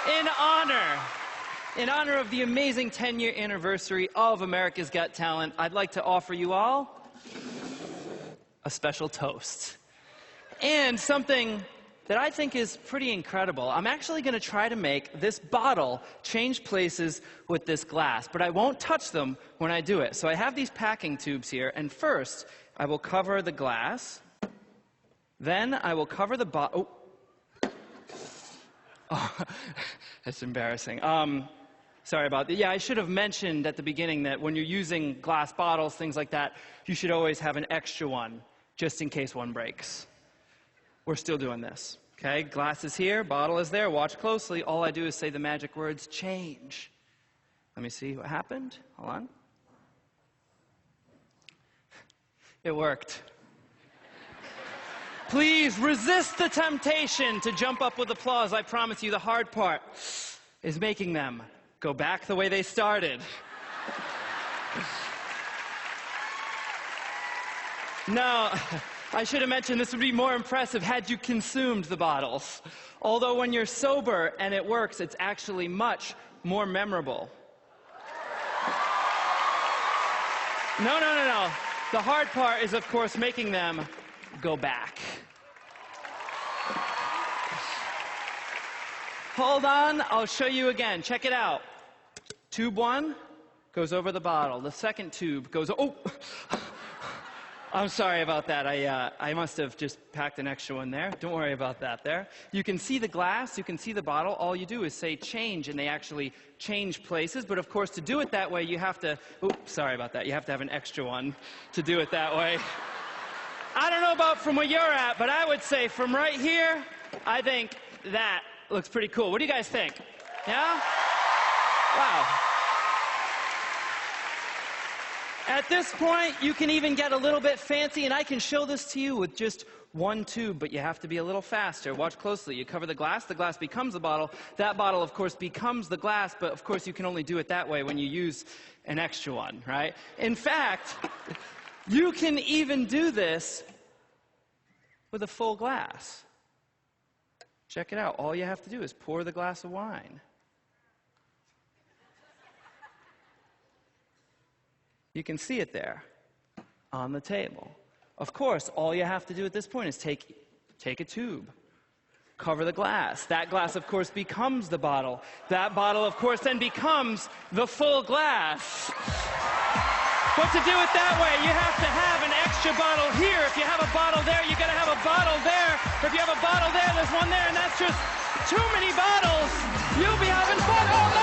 In honor of the amazing 10-year anniversary of America's Got Talent, I'd like to offer you all a special toast. And something that I think is pretty incredible. I'm actually going to try to make this bottle change places with this glass, but I won't touch them when I do it. So I have these packing tubes here, and first I will cover the glass. Then I will cover the bottle. Oh, that's embarrassing. Sorry about that. Yeah, I should have mentioned at the beginning that when you're using glass bottles, things like that, you should always have an extra one, just in case one breaks. We're still doing this, okay? Glass is here, bottle is there. Watch closely. All I do is say the magic words, change. Let me see what happened. Hold on. It worked. Please resist the temptation to jump up with applause. I promise you the hard part is making them go back the way they started. No, I should have mentioned this would be more impressive had you consumed the bottles. Although when you're sober and it works, it's actually much more memorable. No. The hard part is, of course, making them go back. Hold on, I'll show you again. Check it out. Tube 1 goes over the bottle. The second tube goes, oh! I'm sorry about that. I must have just packed an extra one there. Don't worry about that there. You can see the glass, you can see the bottle. All you do is say change, and they actually change places. But of course, to do it that way, you have to, oops, sorry about that. You have to have an extra one to do it that way. I don't know about from where you're at, but I would say from right here, I think that looks pretty cool. What do you guys think? Yeah? Wow. At this point, you can even get a little bit fancy, and I can show this to you with just one tube, but you have to be a little faster. Watch closely. You cover the glass becomes the bottle. That bottle, of course, becomes the glass, but of course, you can only do it that way when you use an extra one, right? In fact, you can even do this with a full glass. Check it out. All you have to do is pour the glass of wine. You can see it there on the table. Of course, all you have to do at this point is take a tube, cover the glass. That glass, of course, becomes the bottle. That bottle, of course, then becomes the full glass. But to do it that way, you have to have an extra bottle here. If you have a bottle there, you got to have a bottle there. If you have a bottle there, there's one there, and that's just too many bottles. You'll be having fun all night.